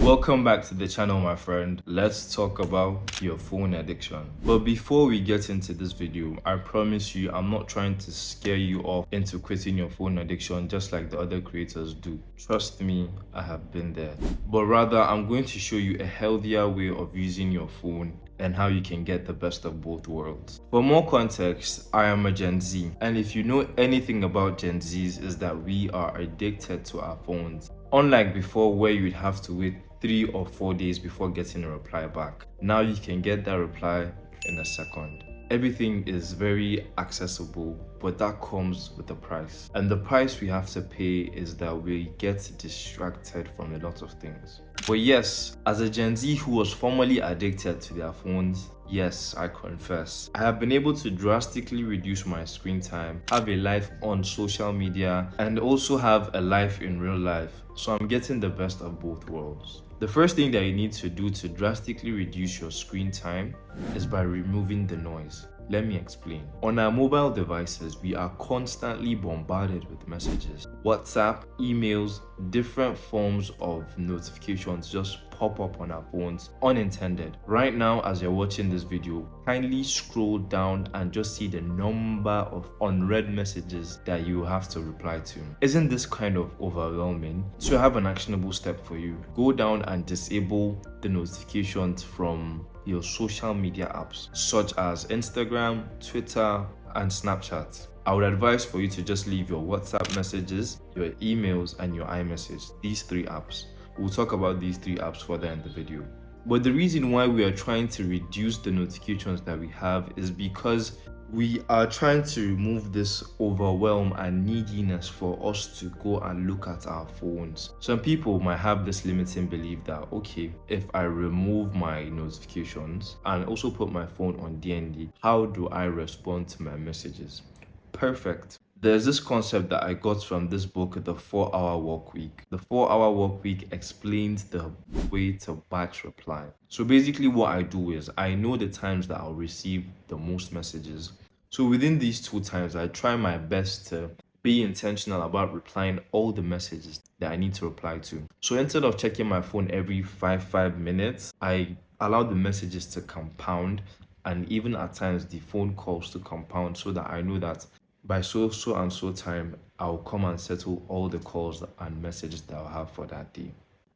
Welcome back to the channel, my friend. Let's talk about your phone addiction. But before we get into this video, I promise you I'm not trying to scare you off into quitting your phone addiction just like the other creators do. Trust me, I have been there. But rather, I'm going to show you a healthier way of using your phone and how you can get the best of both worlds. For more context, I am a Gen Z, and if you know anything about Gen Zs is that we are addicted to our phones. Unlike before where you'd have to wait 3 or 4 days before getting a reply back, now you can get that reply in a second. Everything is very accessible, but that comes with a price. And the price we have to pay is that we get distracted from a lot of things. But yes, as a Gen Z who was formerly addicted to their phones, yes, I confess, I have been able to drastically reduce my screen time, have a life on social media, and also have a life in real life. So I'm getting the best of both worlds. The first thing that you need to do to drastically reduce your screen time is by removing the noise. Let me explain. On our mobile devices, we are constantly bombarded with messages. WhatsApp, emails, different forms of notifications just pop up on our phones unintended. Right now, as you're watching this video, kindly scroll down and just see the number of unread messages that you have to reply to. Isn't this kind of overwhelming? So I have an actionable step for you. Go down and disable the notifications from your social media apps such as Instagram, Twitter, and Snapchat. I would advise for you to just leave your WhatsApp messages, your emails, and your iMessage. These 3 apps. We'll talk about these 3 apps further in the video. But the reason why we are trying to reduce the notifications that we have is because we are trying to remove this overwhelm and neediness for us to go and look at our phones. Some people might have this limiting belief that, okay, if I remove my notifications and also put my phone on DND, how do I respond to my messages? Perfect. There's this concept that I got from this book, The 4-Hour Work Week. The 4-Hour Work Week explains the way to batch reply. So basically what I do is I know the times that I'll receive the most messages. So within these 2 times, I try my best to be intentional about replying all the messages that I need to reply to. So instead of checking my phone every 5 minutes, I allow the messages to compound, and even at times the phone calls to compound, so that I know that by so and so time, I'll come and settle all the calls and messages that I'll have for that day.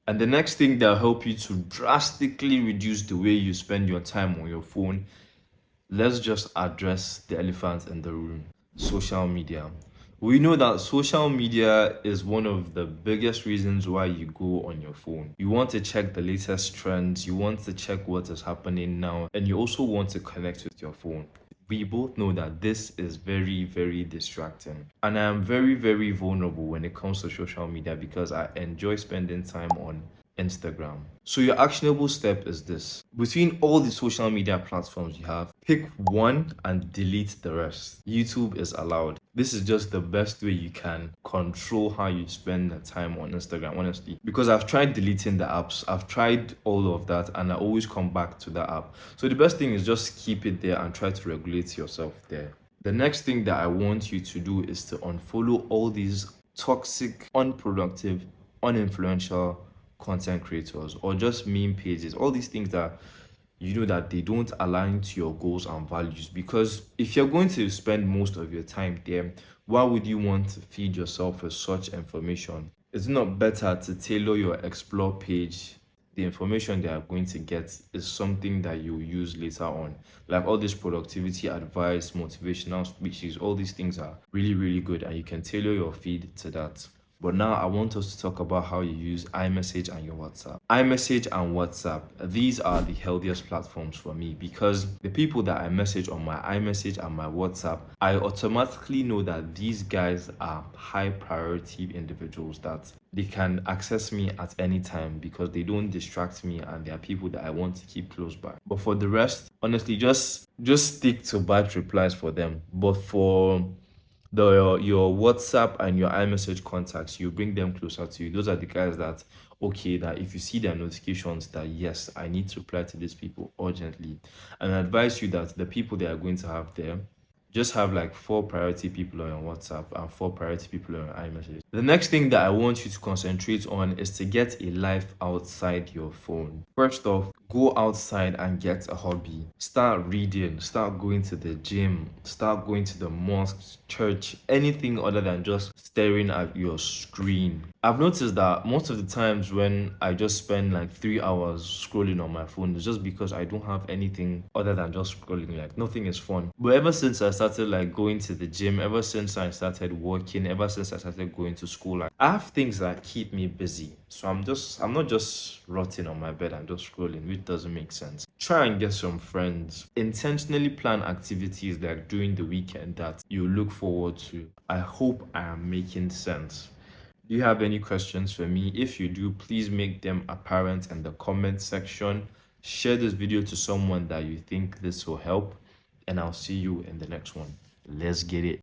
And the next thing that'll help you to drastically reduce the way you spend your time on your phone, let's just address the elephant in the room: social media. We know that social media is one of the biggest reasons why you go on your phone. You want to check the latest trends, you want to check what is happening now, and you also want to connect with your phone. We both know that this is very, very distracting. And I am very, very vulnerable when it comes to social media because I enjoy spending time on Instagram. So your actionable step is this: between all the social media platforms you have, pick one and delete the rest. YouTube is allowed. This is just the best way you can control how you spend the time on Instagram, honestly. Because I've tried deleting the apps, I've tried all of that, and I always come back to the app. So the best thing is just keep it there and try to regulate yourself there. The next thing that I want you to do is to unfollow all these toxic, unproductive, uninfluential content creators or just meme pages, all these things that you know that they don't align to your goals and values. Because if you're going to spend most of your time there, why would you want to feed yourself with such information? It's not better to tailor your explore page? The information they are going to get is something that you use later on. Like all this productivity advice, motivational speeches, all these things are really, really good, and you can tailor your feed to that. But now I want us to talk about how you use iMessage and your WhatsApp. iMessage and WhatsApp, these are the healthiest platforms for me because the people that I message on my iMessage and my WhatsApp, I automatically know that these guys are high priority individuals, that they can access me at any time because they don't distract me and they are people that I want to keep close by. But for the rest, honestly, just stick to batch replies for them. But for your WhatsApp and your iMessage contacts, you bring them closer to you. Those are the guys that, okay, that if you see their notifications that yes, I need to reply to these people urgently. And I advise you that the people they are going to have there, Just have like 4 priority people on your WhatsApp and 4 priority people on your iMessage. The next thing that I want you to concentrate on is to get a life outside your phone. First off, go outside and get a hobby. Start reading, start going to the gym, start going to the mosque, church, anything other than just staring at your screen. I've noticed that most of the times when I just spend like 3 hours scrolling on my phone, it's just because I don't have anything other than just scrolling. Like nothing is fun. But ever since I started like going to the gym, ever since I started working, ever since I started going to school, like I have things that keep me busy. So I'm not just rotting on my bed and just scrolling, which doesn't make sense. Try and get some friends. Intentionally plan activities like during the weekend that you look forward to. I hope I am making sense. Do you have any questions for me? If you do, please make them apparent in the comment section. Share this video to someone that you think this will help, and I'll see you in the next one. Let's get it.